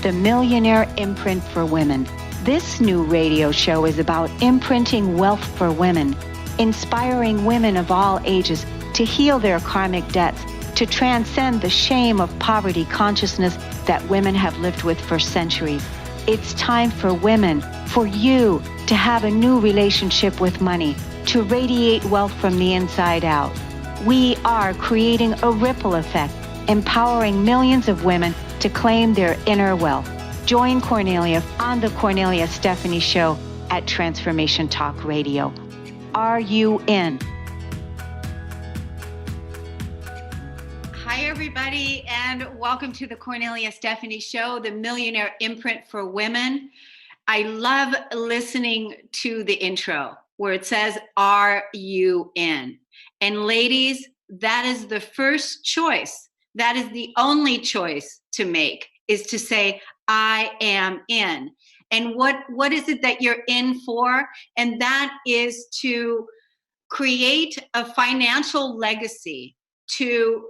the Millionaire Imprint for Women. This new radio show is about imprinting wealth for women, inspiring women of all ages to heal their karmic debts, to transcend the shame of poverty consciousness that women have lived with for centuries. It's time for women, for you, to have a new relationship with money, to radiate wealth from the inside out. We are creating a ripple effect, empowering millions of women to claim their inner wealth. Join Kornelia on the Kornelia Stephanie Show at Transformation Talk Radio. Are you in? Hi, everybody, and welcome to the Kornelia Stephanie Show, the Millionaire Imprint for Women. I love listening to the intro where it says, "Are you in?" And ladies, that is the first choice. That is the only choice to make, is to say, I am in. And what is it that you're in for? And that is to create a financial legacy, to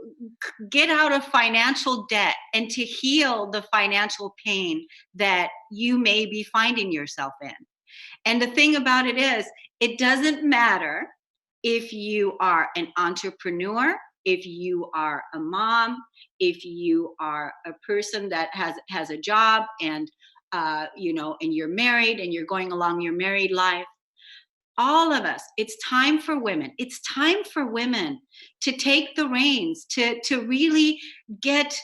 get out of financial debt, and to heal the financial pain that you may be finding yourself in. And the thing about it is, it doesn't matter if you are an entrepreneur, if you are a mom, if you are a person that has a job and and you're married and you're going along your married life. All of us, it's time for women. It's time for women to take the reins, to really get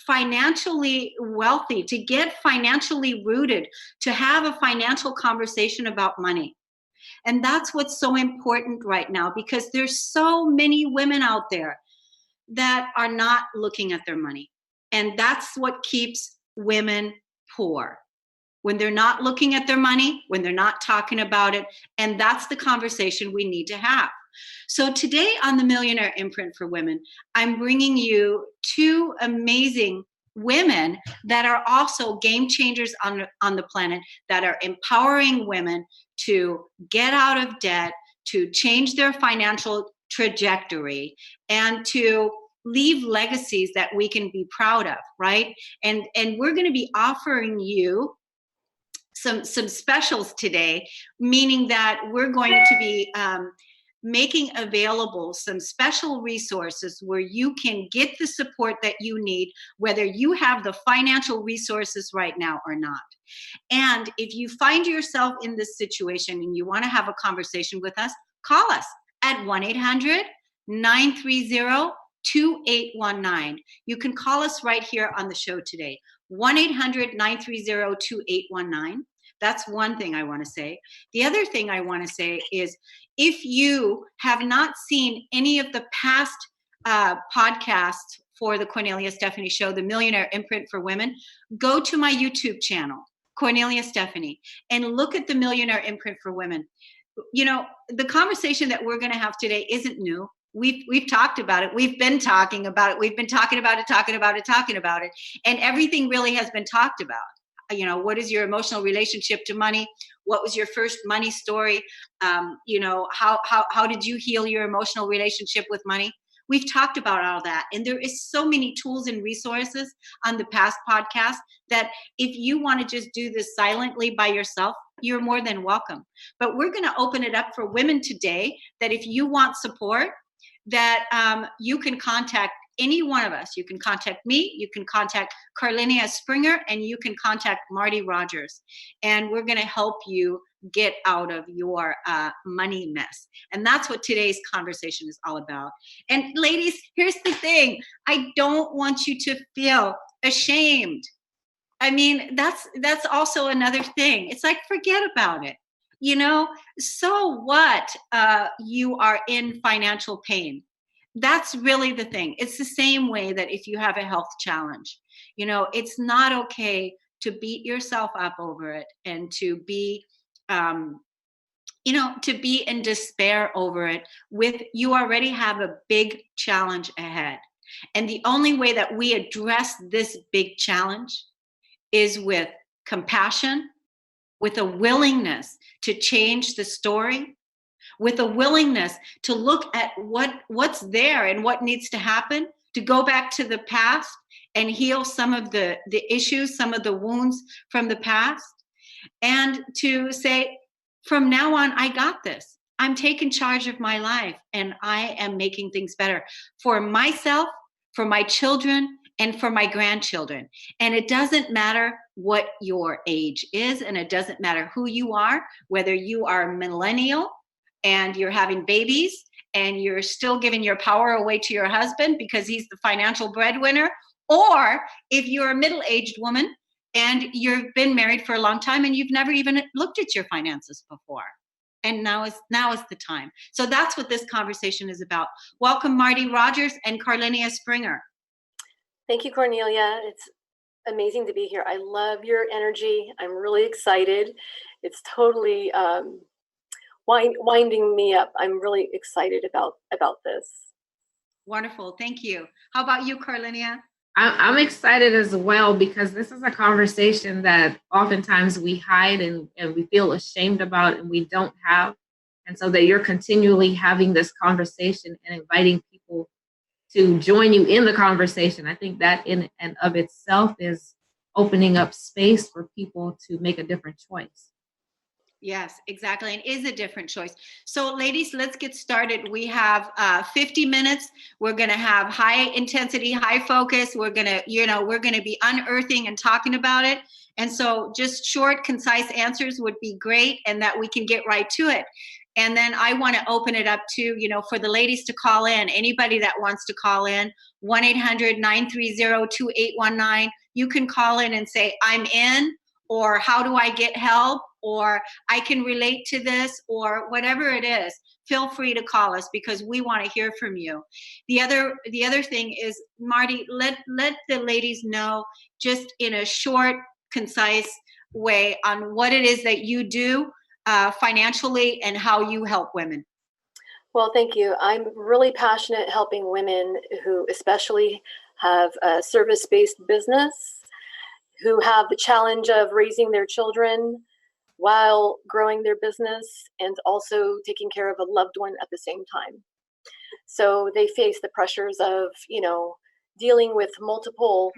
financially wealthy, to get financially rooted, to have a financial conversation about money. And that's what's so important right now, because there's so many women out there that are not looking at their money. And that's what keeps women poor. When they're not looking at their money, when they're not talking about it. And that's the conversation we need to have. So today on the Millionaire Imprint for Women, I'm bringing you two amazing women that are also game changers on the planet, that are empowering women to get out of debt, to change their financial trajectory, and to leave legacies that we can be proud of, right? And we're going to be offering you some specials today, meaning that we're going to be making available some special resources where you can get the support that you need, whether you have the financial resources right now or not. And if you find yourself in this situation and you want to have a conversation with us, call us at 1-800-930-2819. You can call us right here on the show today, 1-800-930-2819. That's one thing I want to say. The other thing I want to say is, if you have not seen any of the past podcasts for the Kornelia Stephanie Show, the Millionaire Imprint for Women, go to my YouTube channel, Kornelia Stephanie, and look at the Millionaire Imprint for Women. You know, the conversation that we're going to have today isn't new. We've talked about it. We've been talking about it. We've been talking about it. And everything really has been talked about. You know, what is your emotional relationship to money? What was your first money story? How did you heal your emotional relationship with money? We've talked about all that. And there is so many tools and resources on the past podcast that if you want to just do this silently by yourself, you're more than welcome. But we're going to open it up for women today, that if you want support, that you can contact any one of us. You can contact me, you can contact Carlinia Springer, and you can contact Marty Rogers. And we're going to help you get out of your money mess. And that's what today's conversation is all about. And ladies, here's the thing. I don't want you to feel ashamed. I mean, that's also another thing. It's like, forget about it. You know, so what? You are in financial pain. That's really the thing. It's the same way that if you have a health challenge, you know, it's not okay to beat yourself up over it and to be, to be in despair over it. You already have a big challenge ahead. And the only way that we address this big challenge is with compassion, with a willingness to change the story, with a willingness to look at what's there and what needs to happen, to go back to the past and heal some of the issues, some of the wounds from the past, and to say, from now on, I got this. I'm taking charge of my life, and I am making things better for myself, for my children, and for my grandchildren. And it doesn't matter what your age is, and it doesn't matter who you are, whether you are a millennial and you're having babies and you're still giving your power away to your husband because he's the financial breadwinner, or if you're a middle-aged woman and you've been married for a long time and you've never even looked at your finances before. And now is the time. So that's what this conversation is about. Welcome, Marty Rogers and Kornelia Springer. Thank you, Kornelia. It's amazing to be here. I love your energy. I'm really excited. It's totally winding me up. I'm really excited about this. Wonderful. Thank you. How about you, Kornelia? I'm excited as well, because this is a conversation that oftentimes we hide and we feel ashamed about and we don't have. And so that you're continually having this conversation and inviting people to join you in the conversation. I think that in and of itself is opening up space for people to make a different choice. Yes, exactly. And is a different choice. So ladies, let's get started. We have 50 minutes. We're going to have high intensity, high focus. We're going to, we're going to be unearthing and talking about it. And so just short, concise answers would be great, and that we can get right to it. And then I want to open it up to, for the ladies to call in. Anybody that wants to call in, 1-800-930-2819. You can call in and say, I'm in, or how do I get help, or I can relate to this, or whatever it is. Feel free to call us, because we want to hear from you. The other thing is, Marty, let the ladies know just in a short, concise way on what it is that you do financially and how you help women. Well, thank you. I'm really passionate helping women who especially have a service-based business, who have the challenge of raising their children while growing their business and also taking care of a loved one at the same time. So they face the pressures of, dealing with multiple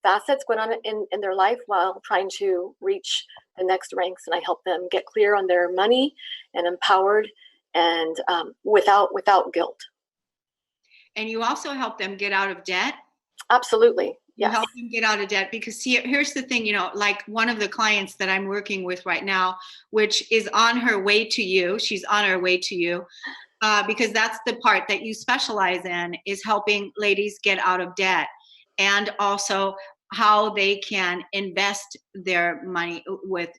facets going on in their life while trying to reach the next ranks. And I help them get clear on their money and empowered and without guilt. And you also help them get out of debt? Absolutely. You help them get out of debt, because here's the thing, like one of the clients that I'm working with right now, which is on her way to you. She's on her way to you because that's the part that you specialize in, is helping ladies get out of debt, and also how they can invest their money with,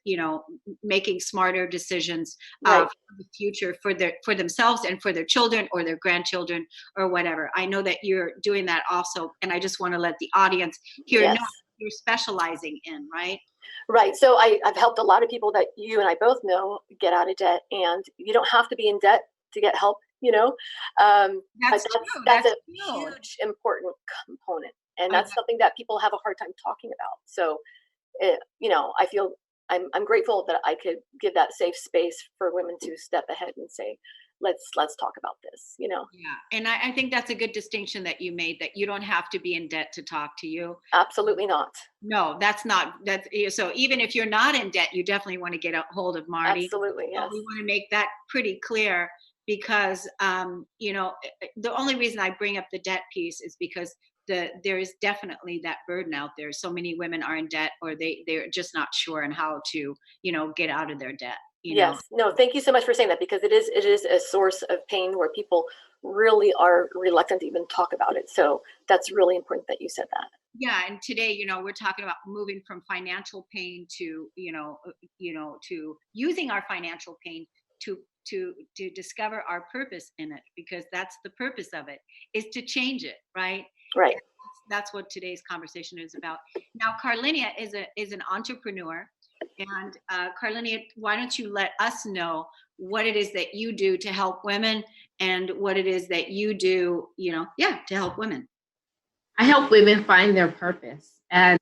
making smarter decisions for the future for themselves and for their children or their grandchildren or whatever. I know that you're doing that also, and I just want to let the audience here know you're specializing in, right? Right. So I've helped a lot of people that you and I both know get out of debt, and you don't have to be in debt to get help, That's a huge, important component. And that's something that people have a hard time talking about. So, I feel I'm grateful that I could give that safe space for women to step ahead and say, let's talk about this, Yeah. And I think that's a good distinction that you made, that you don't have to be in debt to talk to you. Absolutely not. No, so even if you're not in debt, you definitely want to get a hold of Marty. Absolutely. Yes. We want to make that pretty clear, because, the only reason I bring up the debt piece is because there is definitely that burden out there. So many women are in debt, or they're just not sure on how to, get out of their debt. Yes. No, thank you so much for saying that, because it is a source of pain where people really are reluctant to even talk about it. So that's really important that you said that. Yeah, and today, we're talking about moving from financial pain to, to using our financial pain to discover our purpose in it, because that's the purpose of it, is to change it, right? Right. That's what today's conversation is about. Now, Kornelia is an entrepreneur, and Kornelia, why don't you let us know what it is that you do to help women, and what it is that you do, to help women. I help women find their purpose. And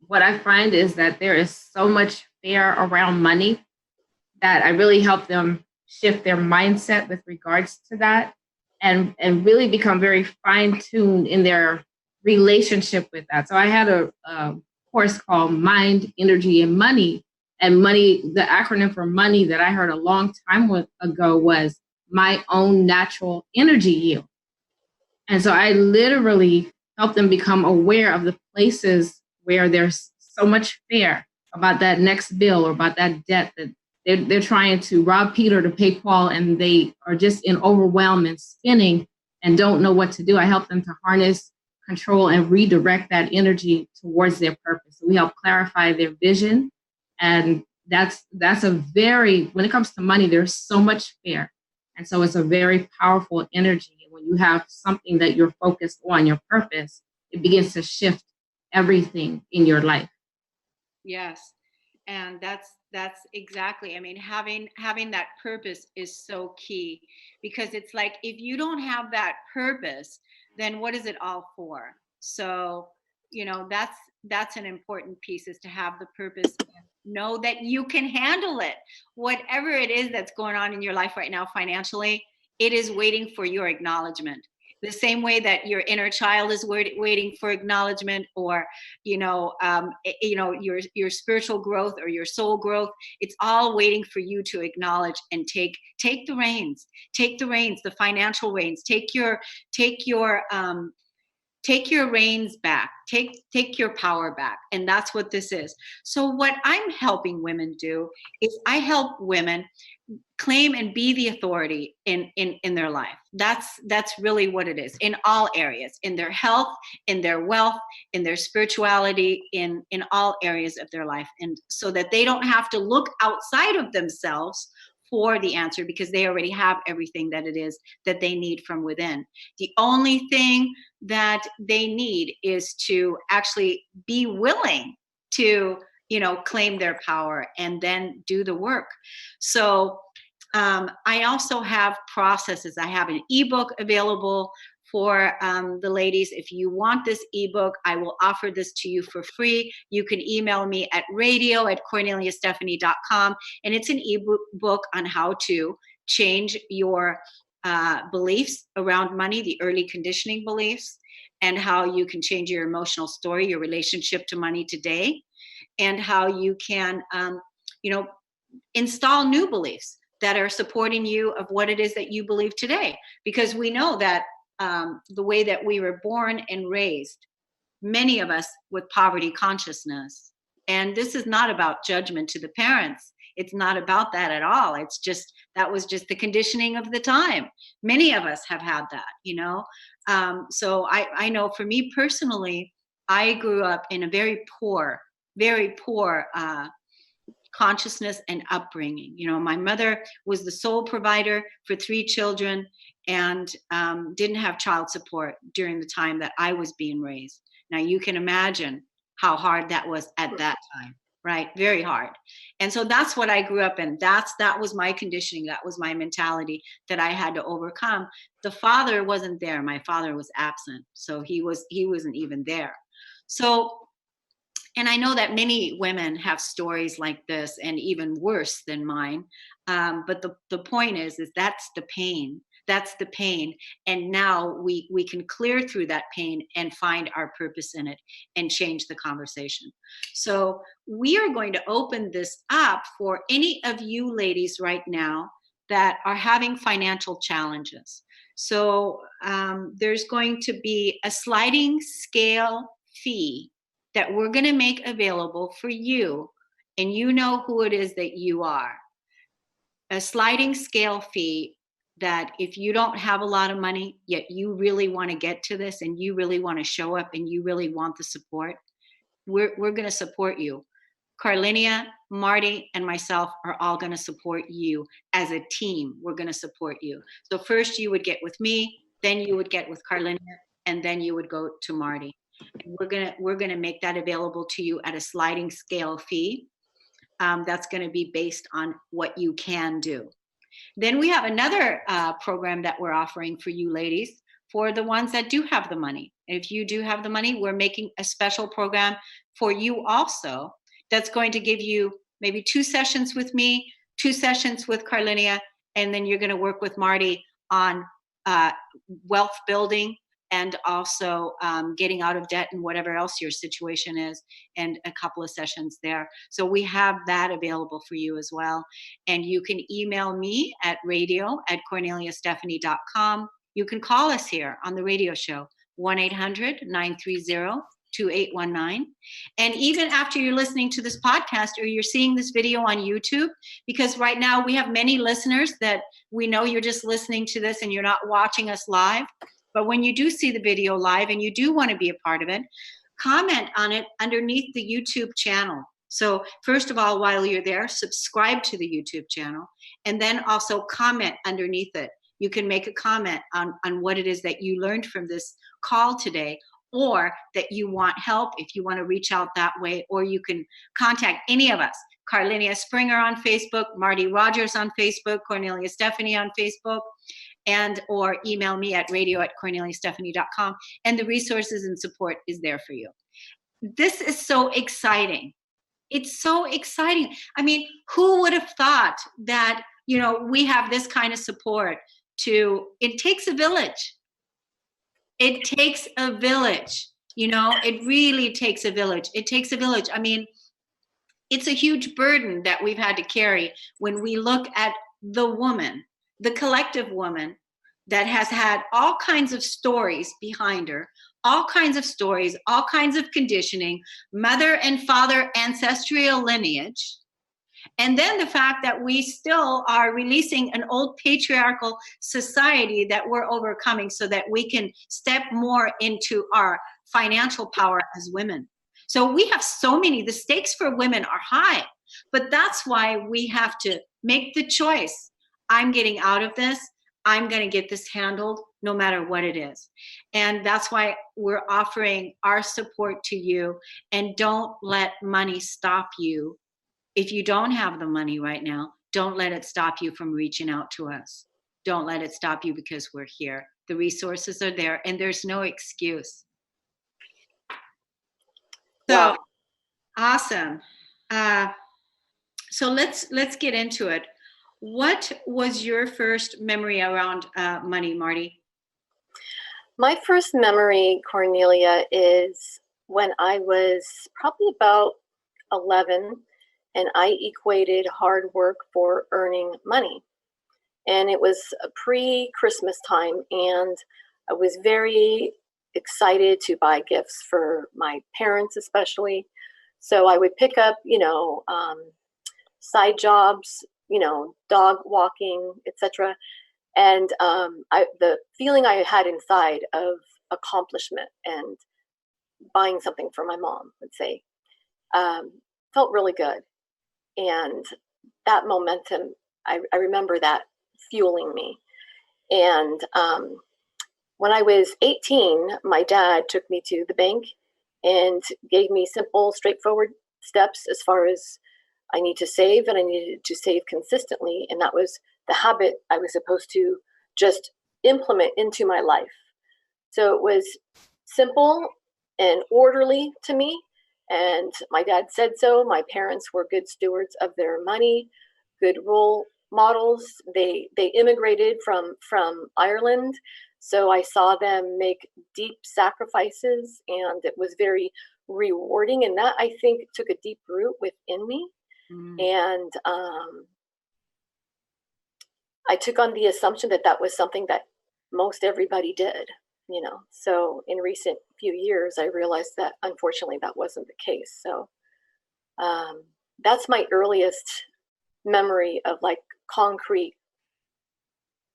what I find is that there is so much fear around money that I really help them shift their mindset with regards to that, and really become very fine-tuned in their relationship with that. So I had a course called Mind, Energy, and Money. And money, the acronym for money that I heard a long time ago was my own natural energy yield. And so I literally help them become aware of the places where there's so much fear about that next bill or about that debt that they're trying to rob Peter to pay Paul, and they are just in overwhelm and spinning and don't know what to do. I help them to harness, control, and redirect that energy towards their purpose. So we help clarify their vision. And that's a very, when it comes to money, there's so much fear. And so it's a very powerful energy. And when you have something that you're focused on, your purpose, it begins to shift everything in your life. Yes. And that's exactly, I mean, having that purpose is so key, because it's like, if you don't have that purpose, then what is it all for? So, that's an important piece, is to have the purpose, know that you can handle it. Whatever it is that's going on in your life right now financially, it is waiting for your acknowledgement. The same way that your inner child is waiting for acknowledgement, or your spiritual growth or your soul growth, it's all waiting for you to acknowledge and take the reins, the financial reins, take your reins back, take your power back. And that's what this is. So what I'm helping women do is I help women claim and be the authority in their life. That's really what it is, in all areas, in their health, in their wealth, in their spirituality, in all areas of their life. And so that they don't have to look outside of themselves for the answer, because they already have everything that it is that they need from within. The only thing that they need is to actually be willing to, claim their power and then do the work. So I also have processes. I have an ebook available for the ladies. If you want this ebook, I will offer this to you for free. You can email me at radio@korneliastephanie.com, and it's an ebook on how to change your beliefs around money, the early conditioning beliefs, and how you can change your emotional story, your relationship to money today, and how you can, install new beliefs that are supporting you of what it is that you believe today. Because we know that the way that we were born and raised, many of us with poverty consciousness. And this is not about judgment to the parents. It's not about that at all. It's just, that was just the conditioning of the time. Many of us have had that, so I know for me personally, I grew up in a very poor consciousness and upbringing. My mother was the sole provider for 3 children, and didn't have child support during the time that I was being raised. Now you can imagine how hard that was at that time, right? Very hard. And so that's what I grew up in. That was my conditioning. That was my mentality that I had to overcome. The father wasn't there. My father was absent. So he wasn't even there. So, and I know that many women have stories like this, and even worse than mine. But the point is that's the pain. That's the pain. And now we can clear through that pain and find our purpose in it and change the conversation. So we are going to open this up for any of you ladies right now that are having financial challenges. So there's going to be a sliding scale fee that we're going to make available for you, and you know who it is that you are. A sliding scale fee that if you don't have a lot of money, yet you really want to get to this and you really want to show up and you really want the support, we're going to support you. Kornelia, Marty, and myself are all going to support you as a team. We're going to support you. So first you would get with me, then you would get with Kornelia, and then you would go to Marty. And we're gonna make that available to you at a sliding scale fee. That's going to be based on what you can do. Then we have another program that we're offering for you ladies, for the ones that do have the money. If you do have the money, we're making a special program for you also, that's going to give you maybe 2 sessions with me, 2 sessions with Kornelia, and then you're going to work with Marty on wealth building and also getting out of debt and whatever else your situation is, and a couple of sessions there. So we have that available for you as well. And you can email me at radio@korneliastephanie.com. You can call us here on the radio show, 1-800-930-2819. And even after you're listening to this podcast or you're seeing this video on YouTube, because right now we have many listeners that we know you're just listening to this and you're not watching us live. But when you do see the video live and you do want to be a part of it, comment on it underneath the YouTube channel. So first of all, while you're there, subscribe to the YouTube channel, and then also comment underneath it. You can make a comment on what it is that you learned from this call today, or that you want help if you want to reach out that way, or you can contact any of us. Carlinia Springer on Facebook, Marty Rogers on Facebook, Kornelia Stephanie on Facebook, and or email me at radio@korneliastephanie.com, and the resources and support is there for you. This is so exciting. It's so exciting. I mean, who would have thought that, we have this kind of support it takes a village. It takes a village, it really takes a village. It takes a village. I mean, it's a huge burden that we've had to carry when we look at the woman, the collective woman that has had all kinds of stories behind her, all kinds of stories, all kinds of conditioning, mother and father ancestral lineage. And then the fact that we still are releasing an old patriarchal society that we're overcoming so that we can step more into our financial power as women. So we have the stakes for women are high, but that's why we have to make the choice. I'm getting out of this. I'm going to get this handled no matter what it is. And that's why we're offering our support to you. And don't let money stop you. If you don't have the money right now, don't let it stop you from reaching out to us. Don't let it stop you, because we're here. The resources are there, and there's no excuse. So, wow. Awesome. So let's get into it. What was your first memory around money, Marty? My first memory, Kornelia, is when I was probably about 11, and I equated hard work for earning money. And it was pre-Christmas time, and I was very excited to buy gifts for my parents especially. So I would pick up, side jobs, dog walking, etc. And the feeling I had inside of accomplishment and buying something for my mom, let's say, felt really good. And that momentum, I remember that fueling me. And when I was 18, my dad took me to the bank and gave me simple, straightforward steps as far as I need to save, and I needed to save consistently. And that was the habit I was supposed to just implement into my life. So it was simple and orderly to me. And my dad said so. My parents were good stewards of their money, good role models. They immigrated from Ireland. So I saw them make deep sacrifices, and it was very rewarding. And that, I think, took a deep root within me. And I took on the assumption that was something that most everybody did, So in recent few years, I realized that unfortunately that wasn't the case. So that's my earliest memory of like concrete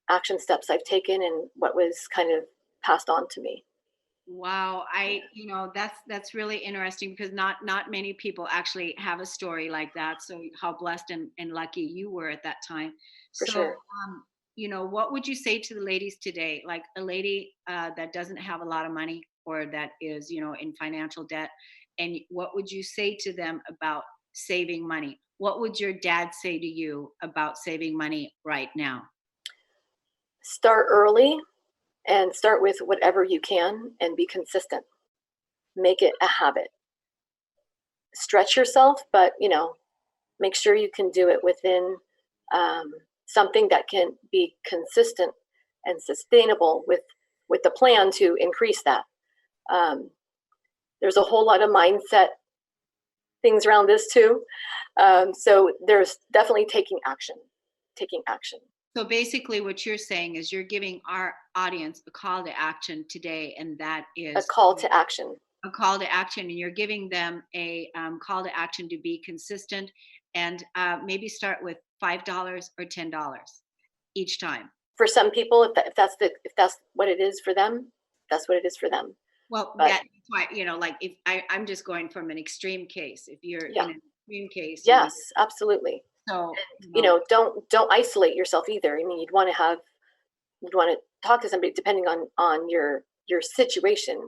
action steps I've taken and what was kind of passed on to me. Wow. That's really interesting, because not many people actually have a story like that. So how blessed and lucky you were at that time. For sure. What would you say to the ladies today? Like a lady that doesn't have a lot of money, or that is, in financial debt. And what would you say to them about saving money? What would your dad say to you about saving money right now? Start early. And start with whatever you can and be consistent. Make it a habit. Stretch yourself, but, make sure you can do it within something that can be consistent and sustainable with with the plan to increase that. There's a whole lot of mindset things around this too. So there's definitely taking action. So basically what you're saying is you're giving our audience a call to action today, and that is A call to action. A call to action, and you're giving them a call to action to be consistent, and maybe start with $5 or $10 each time. For some people, if that's what it is for them, that's what it is for them. Well, that's why, like if I'm just going from an extreme case. If you're in an extreme case, yes, absolutely. So don't isolate yourself either. I mean, you'd want to talk to somebody depending on your situation.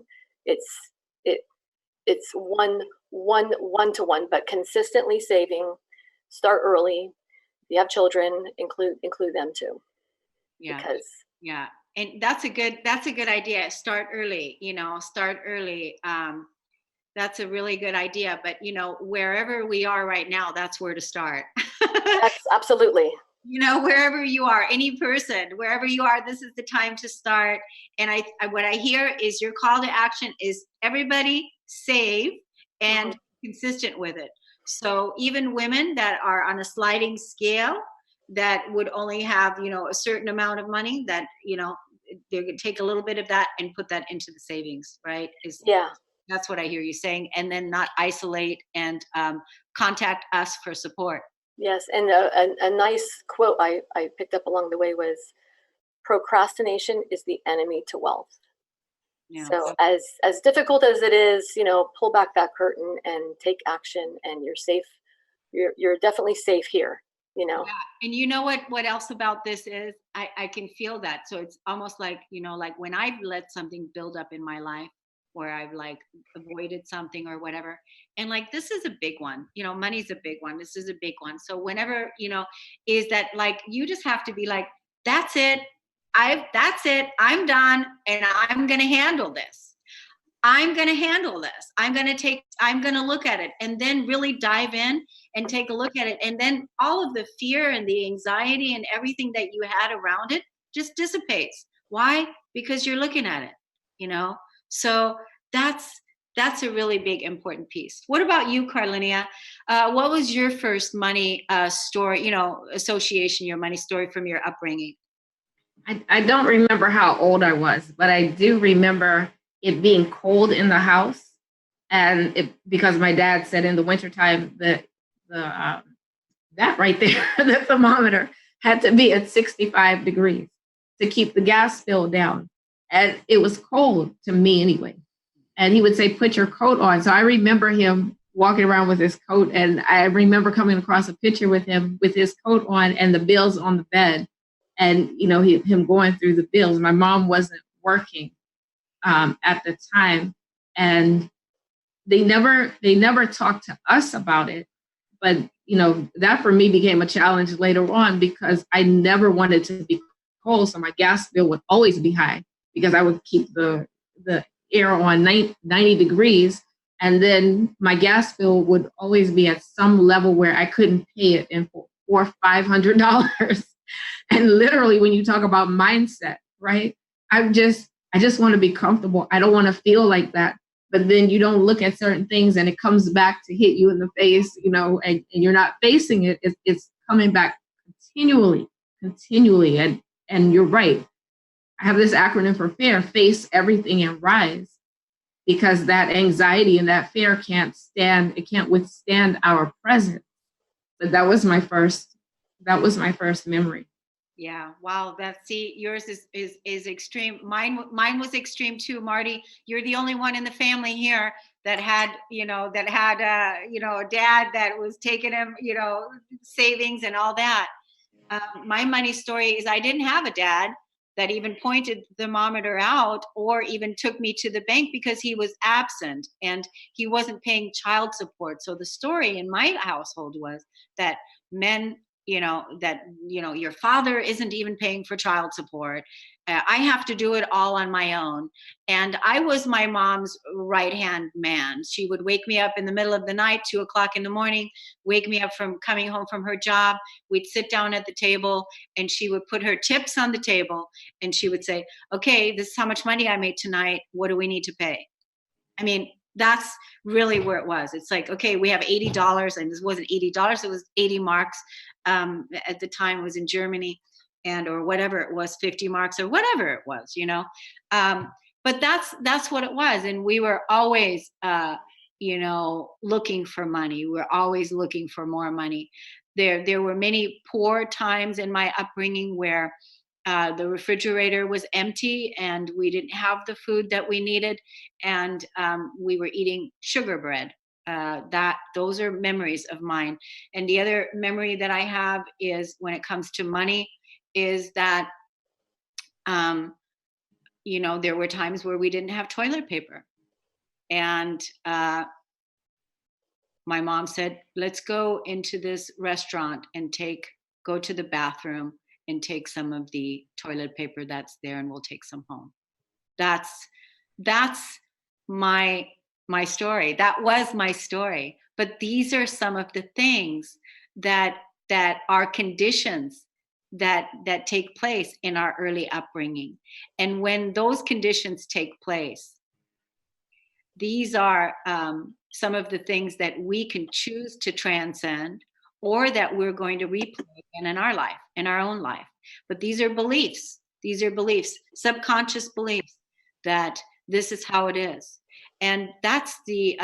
It's one to one, but consistently saving. Start early. If you have children, include them too. Yeah. Because and that's a good idea. Start early. Start early. That's a really good idea. But wherever we are right now, that's where to start. That's absolutely. Wherever you are, any person, wherever you are, this is the time to start. And what I hear is your call to action is everybody save and consistent with it. So even women that are on a sliding scale that would only have, a certain amount of money, that, they could take a little bit of that and put that into the savings, right? That's what I hear you saying. And then not isolate and contact us for support. Yes, and a nice quote I picked up along the way was, procrastination is the enemy to wealth. Yeah. So as difficult as it is, pull back that curtain and take action, and you're safe. You're definitely safe here. Yeah. And you know what else about this is I can feel that. So it's almost like, like when I've let something build up in my life, where I've like avoided something or whatever. And like, this is a big one, money's a big one. This is a big one. So whenever, is that like, you just have to be like, that's it. I'm done. And I'm going to handle this. I'm going to look at it, and then really dive in and take a look at it. And then all of the fear and the anxiety and everything that you had around it just dissipates. Why? Because you're looking at it, So that's a really big, important piece. What about you, Kornelia? What was your first money story, association, your money story from your upbringing? I don't remember how old I was, but I do remember it being cold in the house. And because my dad said in the wintertime that that right there, the thermometer had to be at 65 degrees to keep the gas bill down. And it was cold to me anyway. And he would say, put your coat on. So I remember him walking around with his coat. And I remember coming across a picture with him with his coat on and the bills on the bed. And, him going through the bills. My mom wasn't working at the time. And they never talked to us about it. But, that for me became a challenge later on, because I never wanted to be cold. So my gas bill would always be high, because I would keep the air on 90 degrees. And then my gas bill would always be at some level where I couldn't pay it in $400 or $500. And literally, when you talk about mindset, right? I just want to be comfortable. I don't want to feel like that. But then you don't look at certain things and it comes back to hit you in the face, and you're not facing it. It's coming back continually. And you're right. I have this acronym for FAIR: face everything and rise, because that anxiety and that fear can't withstand our presence. But that was my first memory. Yeah. Wow. Yours is extreme. Mine was extreme too, Marty. You're the only one in the family here that had a dad that was taking him, savings and all that. My money story is I didn't have a dad that even pointed the thermometer out or even took me to the bank, because he was absent and he wasn't paying child support. So the story in my household was that men your father isn't even paying for child support. I have to do it all on my own. And I was my mom's right hand man. She would wake me up in the middle of the night, 2 o'clock in the morning, wake me up from coming home from her job. We'd sit down at the table and she would put her chips on the table and she would say, okay, this is how much money I made tonight. What do we need to pay? I mean, that's really where it was. It's like, okay, we have $80, and this wasn't $80, it was 80 marks. At the time it was in Germany, or whatever it was, 50 marks or whatever it was, but that's what it was. And we were always, looking for money. We were always looking for more money. There were many poor times in my upbringing where the refrigerator was empty and we didn't have the food that we needed, and we were eating sugar bread. Those are memories of mine. And the other memory that I have is when it comes to money is that there were times where we didn't have toilet paper, and my mom said, let's go into this restaurant and go to the bathroom and take some of the toilet paper that's there, and we'll take some home. That's my story. That was my story. But these are some of the things that are conditions that take place in our early upbringing. And when those conditions take place, these are some of the things that we can choose to transcend, or that we're going to replay again in our life, in our own life. But these are beliefs. These are beliefs, subconscious beliefs, that this is how it is. And that's the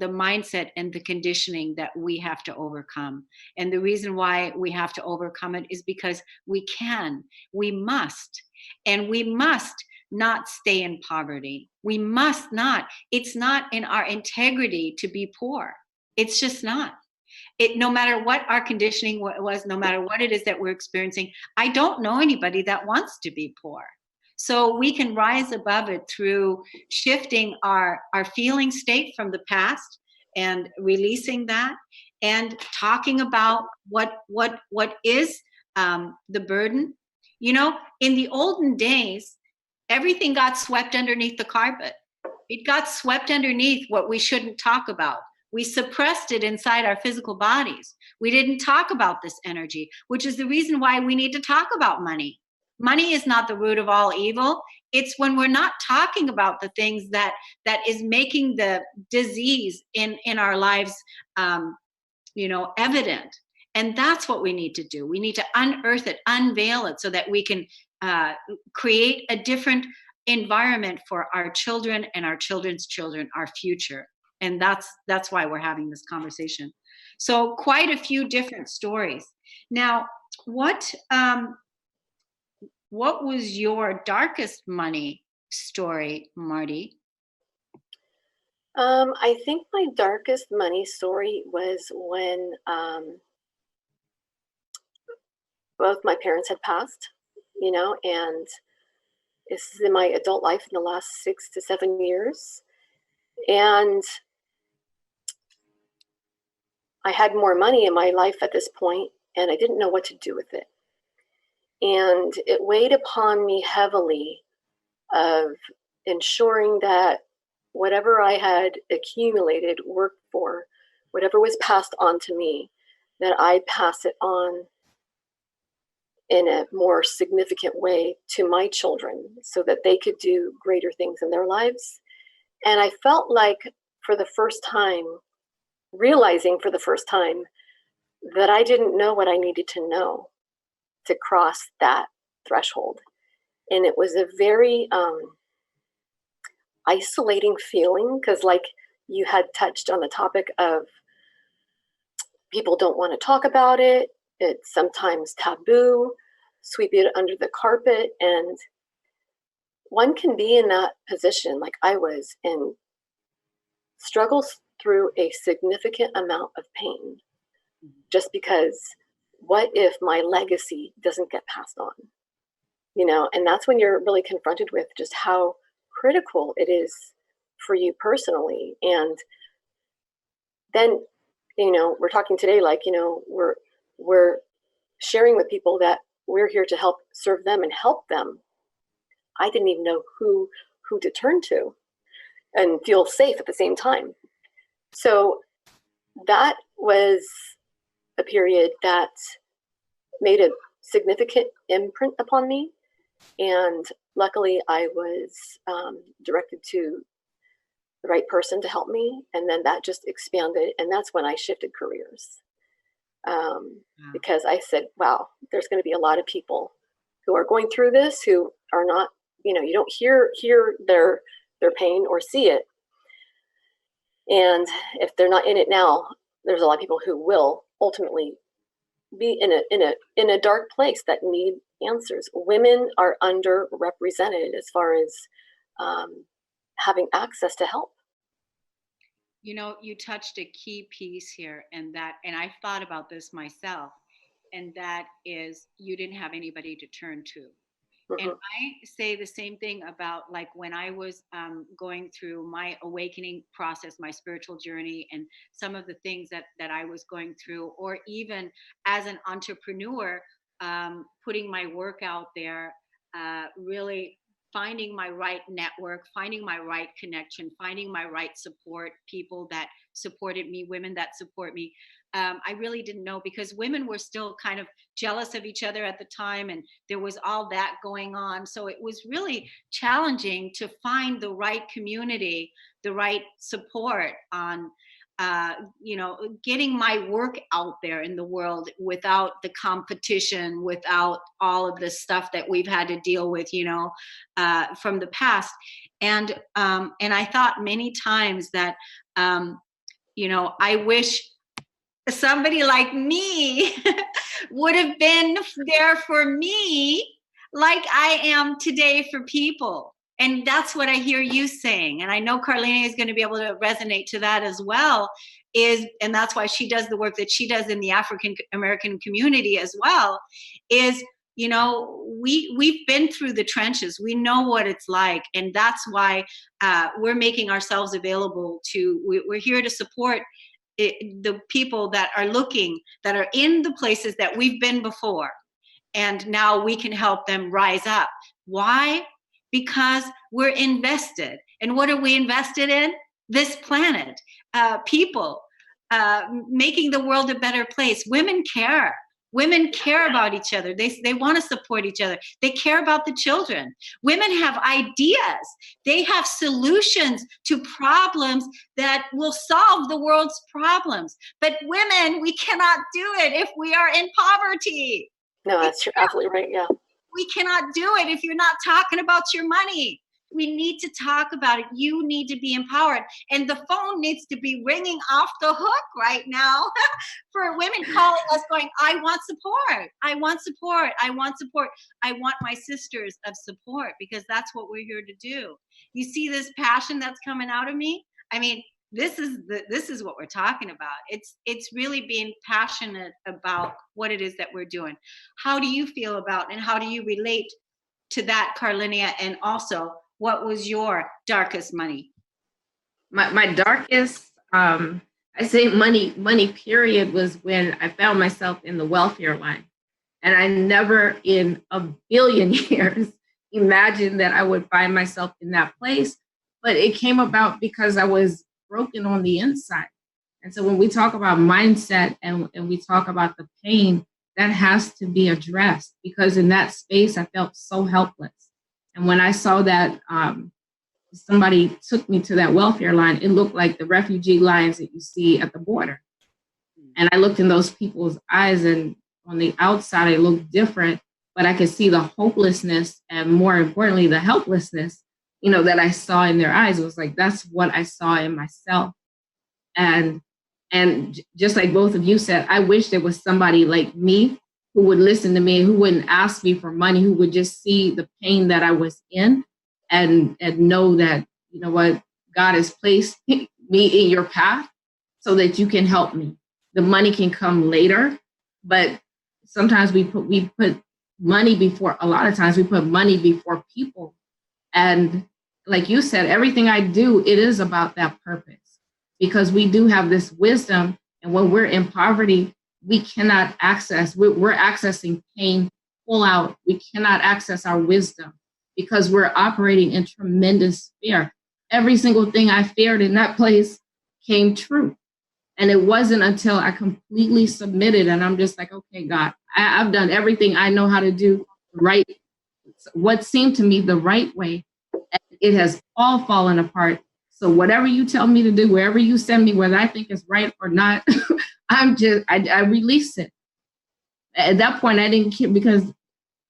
mindset and the conditioning that we have to overcome. And the reason why we have to overcome it is because we must, and we must not stay in poverty. We must not. It's not in our integrity to be poor. It's just not. No matter what our conditioning was, no matter what it is that we're experiencing, I don't know anybody that wants to be poor. So we can rise above it through shifting our feeling state from the past and releasing that, and talking about what is the burden. In the olden days, everything got swept underneath the carpet. It got swept underneath what we shouldn't talk about. We suppressed it inside our physical bodies. We didn't talk about this energy, which is the reason why we need to talk about money. Money is not the root of all evil. It's when we're not talking about the things that is making the disease in our lives, evident. And that's what we need to do. We need to unearth it, unveil it, so that we can create a different environment for our children and our children's children, our future. And that's why we're having this conversation. So quite a few different stories. Now, what was your darkest money story, Marty? I think my darkest money story was when both my parents had passed, and this is in my adult life in the last 6 to 7 years. And I had more money in my life at this point, and I didn't know what to do with it. And it weighed upon me heavily of ensuring that whatever I had accumulated, worked for, whatever was passed on to me, that I pass it on in a more significant way to my children so that they could do greater things in their lives. And I felt like for the first time, realizing for the first time that I didn't know what I needed to know to cross that threshold. And it was a very isolating feeling, because like you had touched on the topic of people don't want to talk about it. It's sometimes taboo, sweep it under the carpet. And one can be in that position like I was and struggles through a significant amount of pain just because what if my legacy doesn't get passed on? And that's when you're really confronted with just how critical it is for you personally. And then, we're talking today, like, we're sharing with people that we're here to help serve them and help them, I didn't even know who to turn to and feel safe at the same time. So that was a period that made a significant imprint upon me. And luckily I was directed to the right person to help me. And then that just expanded. And that's when I shifted careers. Because I said, wow, there's going to be a lot of people who are going through this, who are not, you don't hear their pain or see it. And if they're not in it now, there's a lot of people who will ultimately be in a dark place that need answers. Women are underrepresented as far as having access to help. You touched a key piece here, and I've thought about this myself, and that is you didn't have anybody to turn to. Mm-hmm. And I say the same thing about like when I was going through my awakening process, my spiritual journey, and some of the things that I was going through, or even as an entrepreneur, putting my work out there, really finding my right network, finding my right connection, finding my right support, people that supported me, women that support me. I really didn't know, because women were still kind of jealous of each other at the time, and there was all that going on. So it was really challenging to find the right community, the right support on, getting my work out there in the world without the competition, without all of the stuff that we've had to deal with, from the past. And I thought many times that, I wish somebody like me would have been there for me like I am today for people. And that's what I hear you saying. And I know Kornelia is going to be able to resonate to that as well. And that's why she does the work that she does in the African American community as well, is, we've been through the trenches. We know what it's like. And that's why we're making ourselves available we're here to support the people that are looking, that are in the places that we've been before. And now we can help them rise up. Why? Because we're invested. And what are we invested in? This planet, people, making the world a better place. Women care. Women care about each other. They want to support each other. They care about the children. Women have ideas. They have solutions to problems that will solve the world's problems. But women, we cannot do it if we are in poverty. No, that's absolutely right. Yeah. We cannot do it if you're not talking about your money. We need to talk about it. You need to be empowered. And the phone needs to be ringing off the hook right now for women calling us going, I want support. I want support. I want support. I want my sisters of support, because that's what we're here to do. You see this passion that's coming out of me? I mean, this is what we're talking about. It's really being passionate about what it is that we're doing. How do you feel about, and how do you relate to that, Kornelia? And also, what was your darkest money? My darkest, I say money period, was when I found myself in the welfare line. And I never in a billion years imagined that I would find myself in that place. But it came about because I was broken on the inside. And so when we talk about mindset and we talk about the pain, that has to be addressed, because in that space, I felt so helpless. And when I saw that somebody took me to that welfare line, it looked like the refugee lines that you see at the border. And I looked in those people's eyes, and on the outside, it looked different, but I could see the hopelessness, and more importantly, the helplessness, that I saw in their eyes. It was like, that's what I saw in myself. And just like both of you said, I wish there was somebody like me who would listen to me, who wouldn't ask me for money, who would just see the pain that I was in and know that, what, God has placed me in your path so that you can help me. The money can come later, but sometimes we put money before, a lot of times we put money before people. And like you said, everything I do, it is about that purpose, because we do have this wisdom. And when we're in poverty, we cannot access, we're accessing pain full out. We cannot access our wisdom because we're operating in tremendous fear. Every single thing I feared in that place came true. And it wasn't until I completely submitted and I'm just like, okay, God, I've done everything I know how to do right, what seemed to me the right way. And it has all fallen apart. So whatever you tell me to do, wherever you send me, whether I think is right or not, I release it. At that point, I didn't care because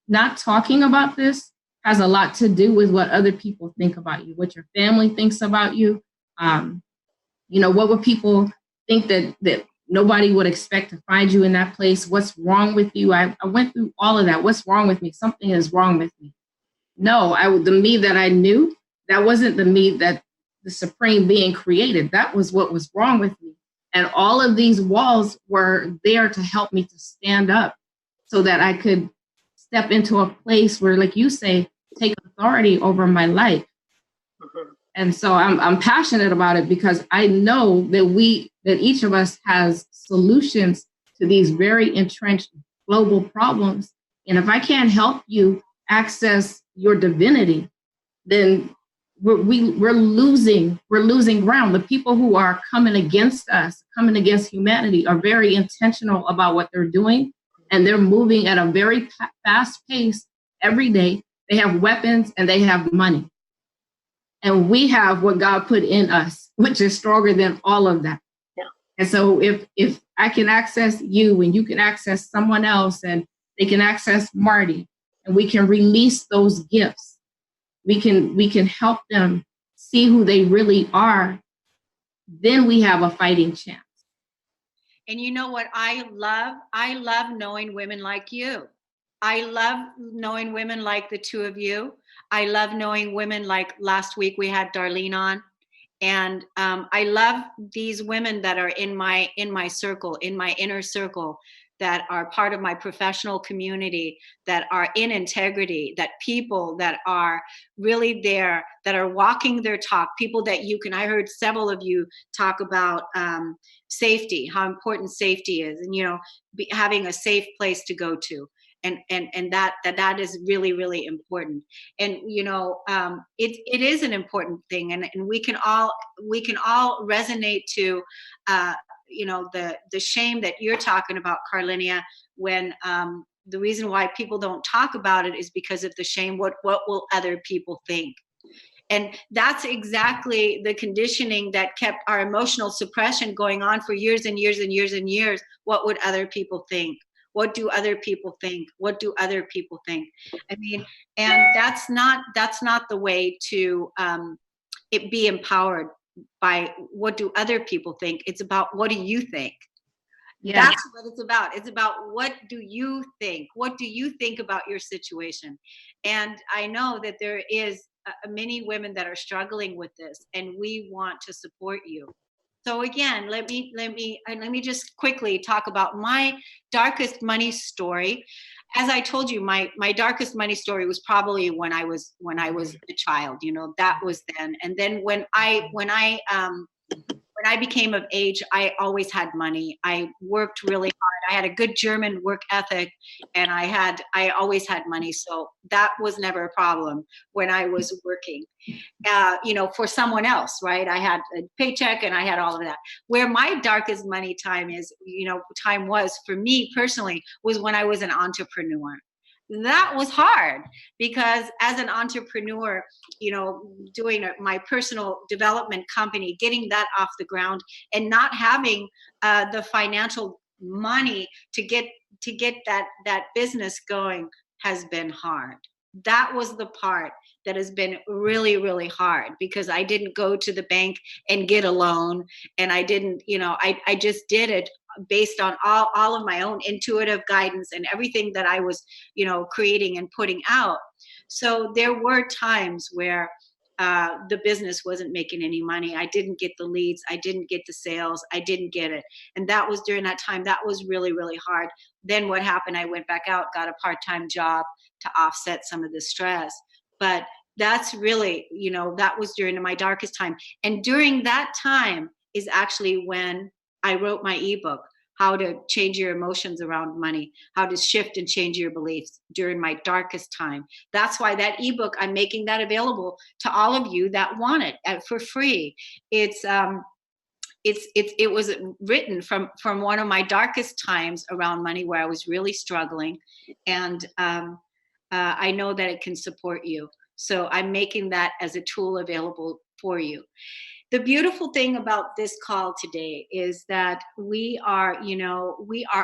not talking about this has a lot to do with what other people think about you, what your family thinks about you. What would people think that nobody would expect to find you in that place? What's wrong with you? I went through all of that. What's wrong with me? Something is wrong with me. No, the me that I knew, that wasn't the me that the Supreme Being created. That was what was wrong with me. And all of these walls were there to help me to stand up so that I could step into a place where, like you say, take authority over my life. And so I'm passionate about it because I know that each of us has solutions to these very entrenched global problems. And if I can't help you access your divinity, then we're losing ground. The people who are coming against us, coming against humanity, are very intentional about what they're doing, and they're moving at a very fast pace every day. They have weapons and they have money. And we have what God put in us, which is stronger than all of that. Yeah. And so if I can access you and you can access someone else and they can access Marty and we can release those gifts, we can help them see who they really are, then we have a fighting chance. And you know what I love? I love knowing women like you. I love knowing women like the two of you. I love knowing women like last week we had Darlene on. And I love these women that are in my circle, in my inner circle, that are part of my professional community, that are in integrity, that people that are really there, that are walking their talk, people that I heard several of you talk about safety, how important safety is, and having a safe place to go to. And that is really, really important. And it is an important thing, and we can all resonate to the shame that you're talking about, Kornelia, when the reason why people don't talk about it is because of the shame. What will other people think? And that's exactly the conditioning that kept our emotional suppression going on for years and years and years and years. What would other people think? What do other people think? What do other people think? I mean, and that's not the way to be empowered by what do other people think. It's about what do you think? Yeah. That's what it's about. It's about what do you think? What do you think about your situation? And I know that there is many women that are struggling with this, and we want to support you. So again, let me just quickly talk about my darkest money story. As I told you, my darkest money story was probably when I was a child. That was then. And then when I became of age, I always had money. I worked really hard. I had a good German work ethic, and I always had money. So that was never a problem when I was working, for someone else, right? I had a paycheck and I had all of that. Where my darkest money time was for me personally was when I was an entrepreneur. That was hard because as an entrepreneur, doing my personal development company, getting that off the ground and not having the financial money to get that business going has been hard. That was the part that has been really, really hard because I didn't go to the bank and get a loan, and I didn't, I just did it based on all of my own intuitive guidance and everything that I was, creating and putting out. So there were times where the business wasn't making any money. I didn't get the leads. I didn't get the sales. I didn't get it. And that was during that time. That was really, really hard. Then what happened? I went back out, got a part-time job to offset some of the stress. But that's really, that was during my darkest time. And during that time is actually when I wrote my ebook, how to change your emotions around money, how to shift and change your beliefs during my darkest time. That's why that ebook, I'm making that available to all of you that want it for free. It was written from one of my darkest times around money, where I was really struggling, and I know that it can support you. So I'm making that as a tool available for you. The beautiful thing about this call today is that we are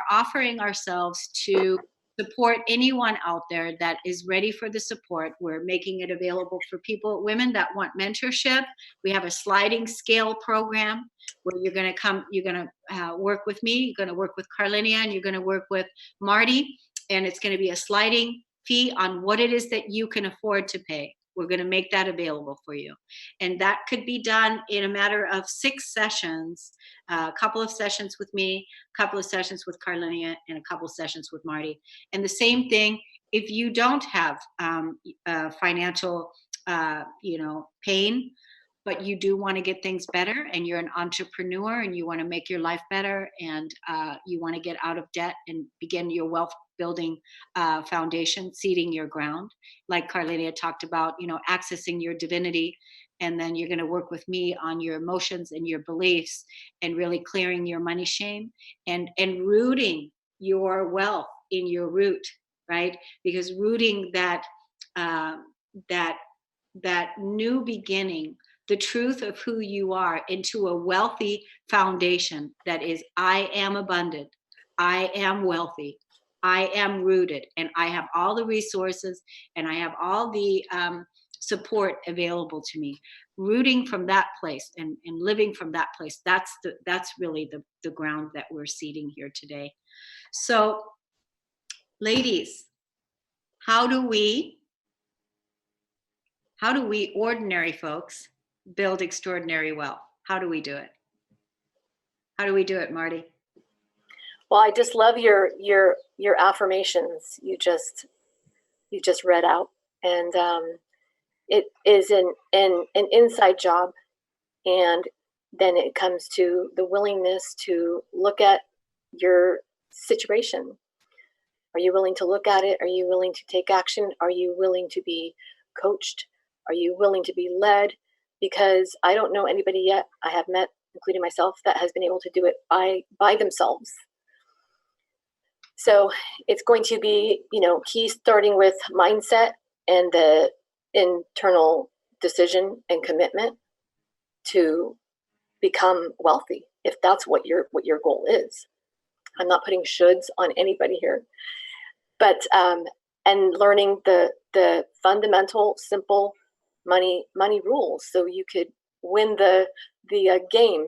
offering ourselves to support anyone out there that is ready for the support. We're making it available for women that want mentorship. We have a sliding scale program where you're going to work with me, you're going to work with Kornelia, and you're going to work with Marty, and it's going to be a sliding fee on what it is that you can afford to pay. We're going to make that available for you. And that could be done in a matter of 6 sessions, a couple of sessions with me, a couple of sessions with Kornelia, and a couple of sessions with Marty. And the same thing, if you don't have financial, pain, but you do want to get things better, and you're an entrepreneur and you want to make your life better, and you want to get out of debt and begin your wealth building foundation, seeding your ground, like Kornelia talked about, accessing your divinity. And then you're going to work with me on your emotions and your beliefs, and really clearing your money shame, and rooting your wealth in your root, right? Because rooting that new beginning, the truth of who you are, into a wealthy foundation that is, I am abundant, I am wealthy, I am rooted, and I have all the resources, and I have all the support available to me. Rooting from that place and living from that place, that's really the ground that we're seeding here today. So, ladies, how do we ordinary folks build extraordinary wealth? How do we do it? How do we do it, Marty? Well, I just love your affirmations you just read out, and it is an inside job, and then it comes to the willingness to look at your situation. Are you willing to look at it? Are you willing to take action? Are you willing to be coached? Are you willing to be led? Because I don't know anybody yet I have met, including myself, that has been able to do it by themselves. So it's going to be, key starting with mindset and the internal decision and commitment to become wealthy, if that's what your goal is. I'm not putting shoulds on anybody here, but and learning the fundamental, simple money rules, so you could win the game.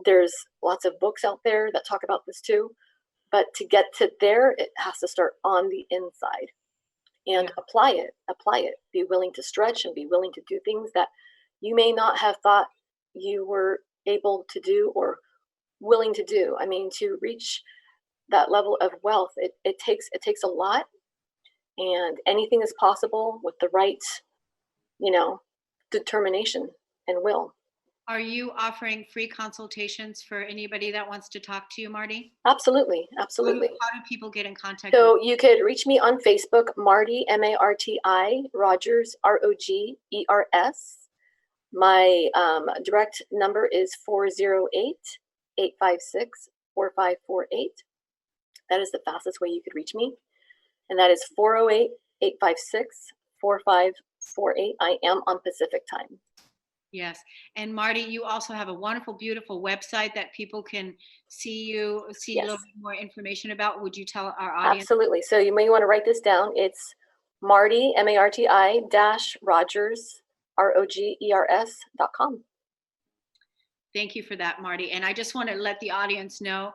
There's lots of books out there that talk about this too, but to get to there, it has to start on the inside, and apply it. Be willing to stretch and be willing to do things that you may not have thought you were able to do or willing to do. I mean, to reach that level of wealth, it takes a lot, and anything is possible with the right, determination and will. Are you offering free consultations for anybody that wants to talk to you, Marty? Absolutely. How do people get in contact? So you could reach me on Facebook, Marty, M-A-R-T-I, Rogers, R-O-G-E-R-S. My direct number is 408-856-4548. That is the fastest way you could reach me. And that is 408-856-4548. I am on Pacific time. Yes. And Marty, you also have a wonderful, beautiful website that people can see a little bit more information about. Would you tell our audience? Absolutely. So you may want to write this down. It's Marty, M-A-R-T-I Rogers, ROGERS.com. Thank you for that, Marty. And I just want to let the audience know,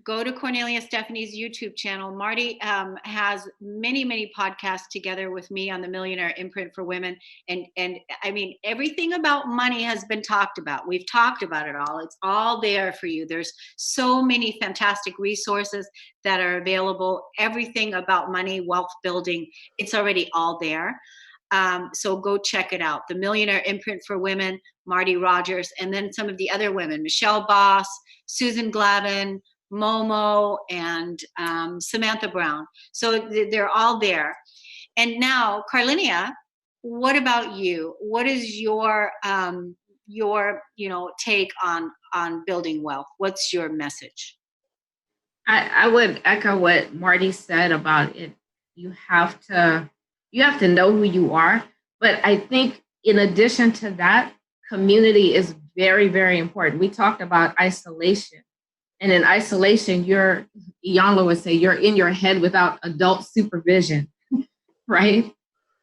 go to Kornelia Stephanie's YouTube channel. Marty has many, many podcasts together with me on the Millionaire Imprint for Women. And I mean, everything about money has been talked about. We've talked about it all. It's all there for you. There's so many fantastic resources that are available. Everything about money, wealth building, it's already all there. So go check it out. The Millionaire Imprint for Women, Marty Rogers, and then some of the other women, Michelle Boss, Susan Glavin, Momo, and Samantha Brown. So they're all there. And now, Kornelia, what about you? What is your take on building wealth? What's your message? I would echo what Marty said about it. You have to know who you are. But I think in addition to that, community is very, very important. We talked about isolation. And in isolation, Iyanla would say, you're in your head without adult supervision, right?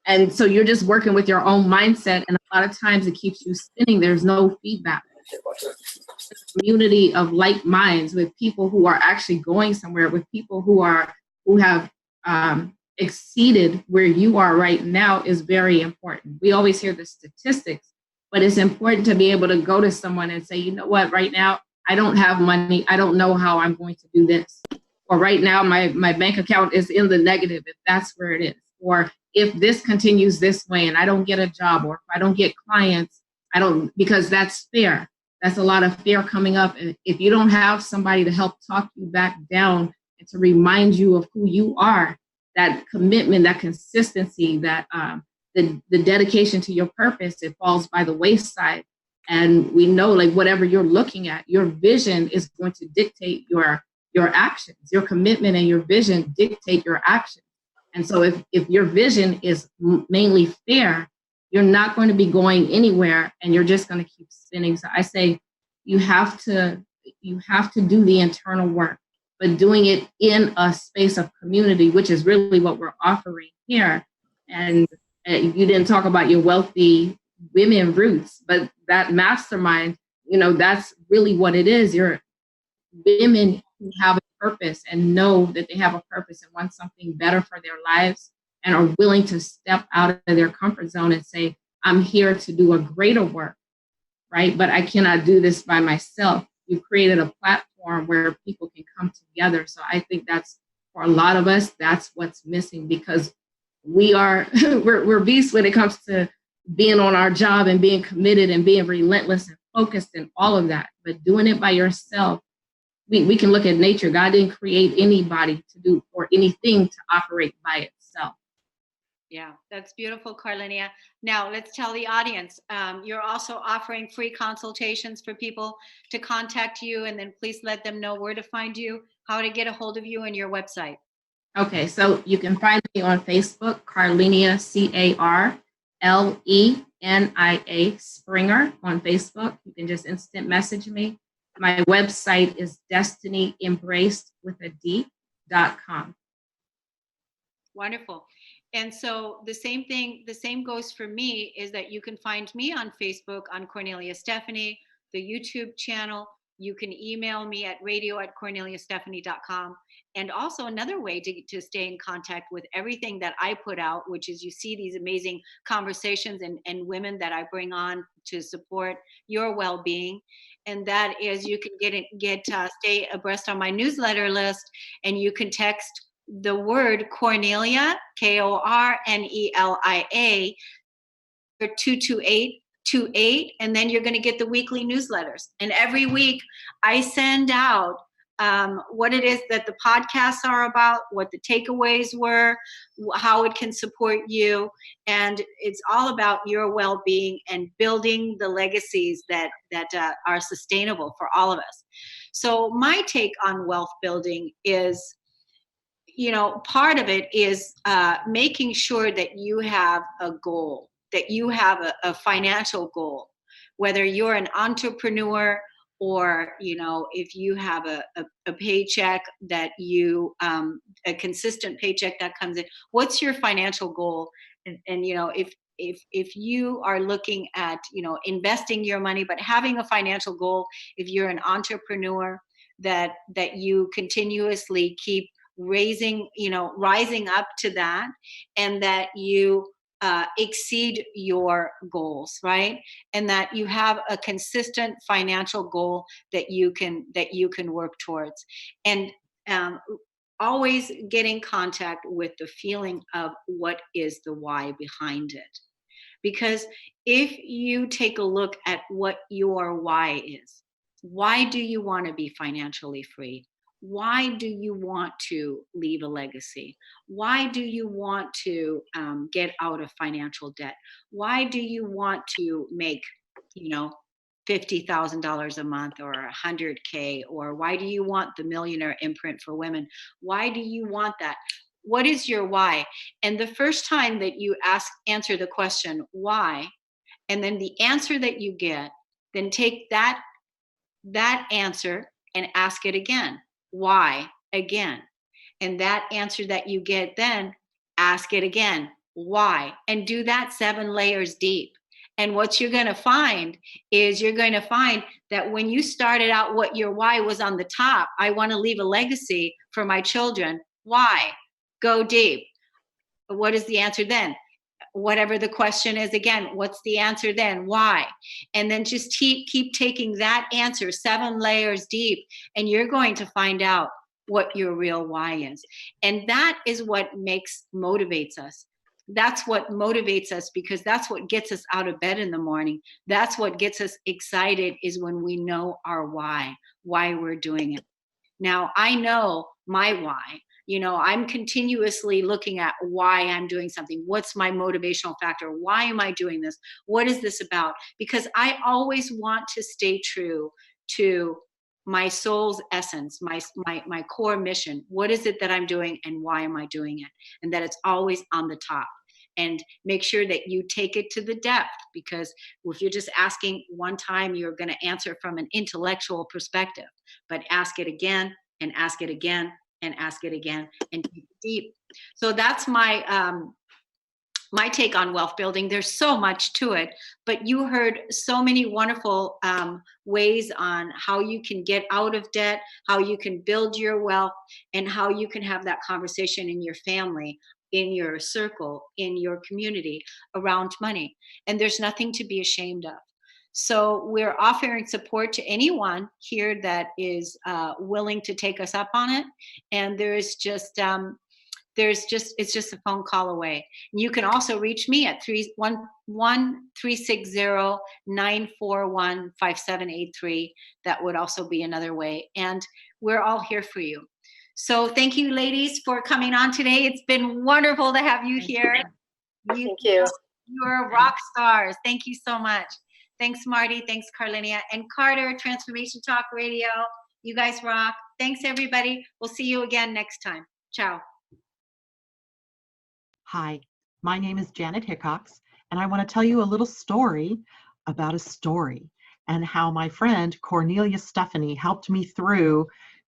And so you're just working with your own mindset. And a lot of times it keeps you spinning. There's no feedback. Community of like minds with people who are actually going somewhere, with people who have exceeded where you are right now is very important. We always hear the statistics, but it's important to be able to go to someone and say, you know what, right now, I don't have money. I don't know how I'm going to do this. Or right now, my bank account is in the negative, if that's where it is. Or if this continues this way and I don't get a job, or if I don't get clients, because that's fear. That's a lot of fear coming up. And if you don't have somebody to help talk you back down and to remind you of who you are, that commitment, that consistency, that the dedication to your purpose, it falls by the wayside. And we know, like, whatever you're looking at, your vision is going to dictate your actions. Your commitment and your vision dictate your actions. And so if your vision is mainly fear, you're not going to be going anywhere, and you're just going to keep spinning. So I say you have to do the internal work, but doing it in a space of community, which is really what we're offering here. And you didn't talk about your wealthy women roots, but that mastermind, that's really what it is. You're women who have a purpose and know that they have a purpose and want something better for their lives, and are willing to step out of their comfort zone and say, I'm here to do a greater work, right? But I cannot do this by myself. You've created a platform where people can come together. So I think that's, for a lot of us, that's what's missing, because we're beasts when it comes to being on our job and being committed and being relentless and focused and all of that. But doing it by yourself, we can look at nature. God didn't create anybody to do or anything to operate by itself. Yeah, that's beautiful, Kornelia. Now let's tell the audience, you're also offering free consultations for people to contact you, and then please let them know where to find you, how to get a hold of you, and your website. Okay, so you can find me on Facebook, Kornelia, Carlenia Springer on Facebook. You can just instant message me. My website is destinyembraced.com. Wonderful. And so the same goes for me, is that you can find me on Facebook on Kornelia Stephanie, the YouTube channel. You can email me at radio@korneliastephanie.com. And also another way to stay in contact with everything that I put out, which is you see these amazing conversations and women that I bring on to support your well-being. And that is, you can stay abreast on my newsletter list, and you can text the word Kornelia, Kornelia, 22828, and then you're going to get the weekly newsletters. And every week I send out what it is that the podcasts are about, what the takeaways were, how it can support you. And it's all about your well-being and building the legacies that are sustainable for all of us. So my take on wealth building is, part of it is making sure that you have a goal, that you have a financial goal, whether you're an entrepreneur or, if you have a paycheck that a consistent paycheck that comes in, what's your financial goal? And if you are looking at, investing your money, but having a financial goal, if you're an entrepreneur, that you continuously keep rising up to that, and that you exceed your goals, right? And that you have a consistent financial goal that you can work towards, and always get in contact with the feeling of what is the why behind it. Because if you take a look at what your why is, why do you want to be financially free? Why do you want to leave a legacy? Why do you want to get out of financial debt? Why do you want to make, you know, $50,000 a month or 100K? Or why do you want the Millionaire Imprint for women? Why do you want that? What is your why? And the first time that you answer the question, why, and then the answer that you get, then take that answer and ask it again. Why? Again. And that answer that you get, then ask it again. Why? And do that 7 layers deep. And what you're going to find is you're going to find that when you started out, what your why was on the top. I want to leave a legacy for my children. Why? Go deep. What is the answer then? Whatever the question is, again, what's the answer then? Why? And then just keep taking that answer 7 layers deep, and you're going to find out what your real why is. And that is what motivates us. That's what motivates us, because that's what gets us out of bed in the morning. That's what gets us excited, is when we know our why we're doing it. Now, I know my why. I'm continuously looking at why I'm doing something. What's my motivational factor? Why am I doing this? What is this about? Because I always want to stay true to my soul's essence, my core mission. What is it that I'm doing, and why am I doing it? And that it's always on the top. And make sure that you take it to the depth, because if you're just asking one time, you're going to answer from an intellectual perspective. But ask it again, and ask it again, and ask it again, and keep it deep. So that's my take on wealth building. There's so much to it, but you heard so many wonderful ways on how you can get out of debt, how you can build your wealth, and how you can have that conversation in your family, in your circle, in your community around money. And there's nothing to be ashamed of. So we're offering support to anyone here that is willing to take us up on it. And it's just a phone call away. And you can also reach me at 313-941-5783. That would also be another way. And we're all here for you. So thank you, ladies, for coming on today. It's been wonderful to have you here. Thank you. You're rock stars. Thank you so much. Thanks, Marty. Thanks, Kornelia. And Carter, Transformation Talk Radio. You guys rock. Thanks, everybody. We'll see you again next time. Ciao. Hi, my name is Janet Hickox, and I want to tell you a little story about a story, and how my friend Kornelia Stephanie helped me through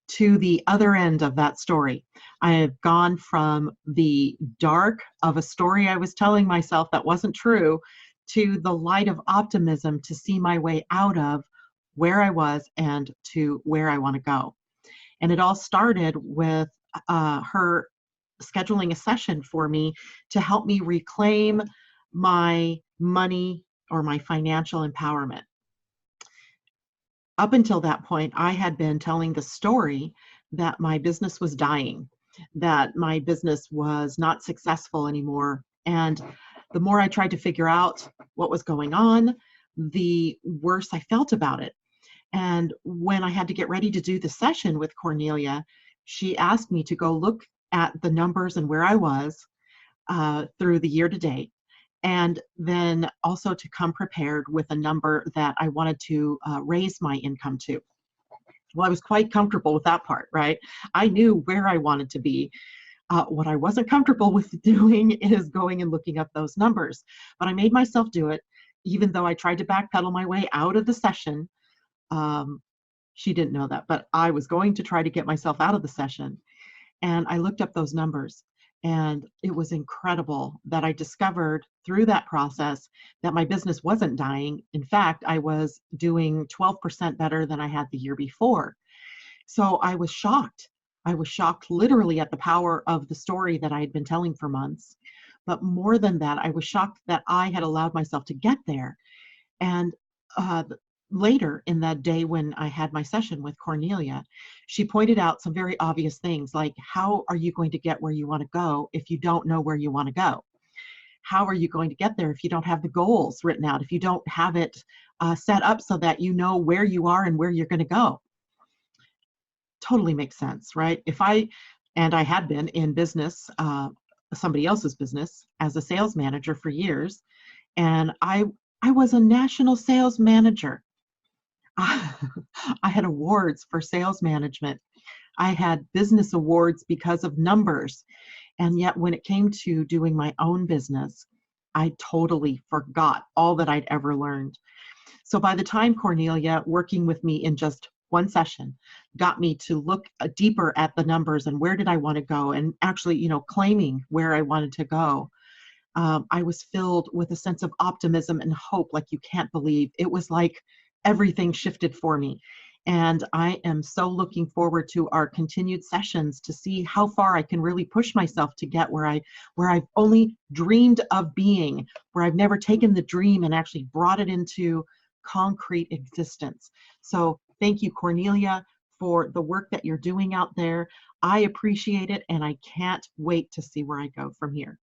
to the other end of that story. I have gone from the dark of a story I was telling myself that wasn't true to the light of optimism to see my way out of where I was and to where I want to go. And it all started with her scheduling a session for me to help me reclaim my money or my financial empowerment. Up until that point, I had been telling the story that my business was dying, that my business was not successful anymore. And the more I tried to figure out what was going on, the worse I felt about it. And when I had to get ready to do the session with Kornelia, she asked me to go look at the numbers and where I was through the year to date, and then also to come prepared with a number that I wanted to raise my income to. Well, I was quite comfortable with that part, right? I knew where I wanted to be. What I wasn't comfortable with doing is going and looking up those numbers. But I made myself do it, even though I tried to backpedal my way out of the session. She didn't know that, but I was going to try to get myself out of the session. And I looked up those numbers, and it was incredible that I discovered through that process that my business wasn't dying. In fact, I was doing 12% better than I had the year before. So I was shocked. I was shocked literally at the power of the story that I had been telling for months. But more than that, I was shocked that I had allowed myself to get there. And later in that day when I had my session with Kornelia, she pointed out some very obvious things, like, how are you going to get where you want to go if you don't know where you want to go? How are you going to get there if you don't have the goals written out, if you don't have it set up so that you know where you are and where you're going to go? totally makes sense, right? And I had been in business, somebody else's business, as a sales manager for years, and I was a national sales manager. I had awards for sales management. I had business awards because of numbers. And yet when it came to doing my own business, I totally forgot all that I'd ever learned. So by the time Kornelia, working with me in just one session, got me to look deeper at the numbers and where did I want to go, and actually, claiming where I wanted to go, I was filled with a sense of optimism and hope like you can't believe. It was like everything shifted for me. And I am so looking forward to our continued sessions to see how far I can really push myself to get where I've only dreamed of being, where I've never taken the dream and actually brought it into concrete existence. So thank you, Kornelia, for the work that you're doing out there. I appreciate it, and I can't wait to see where I go from here.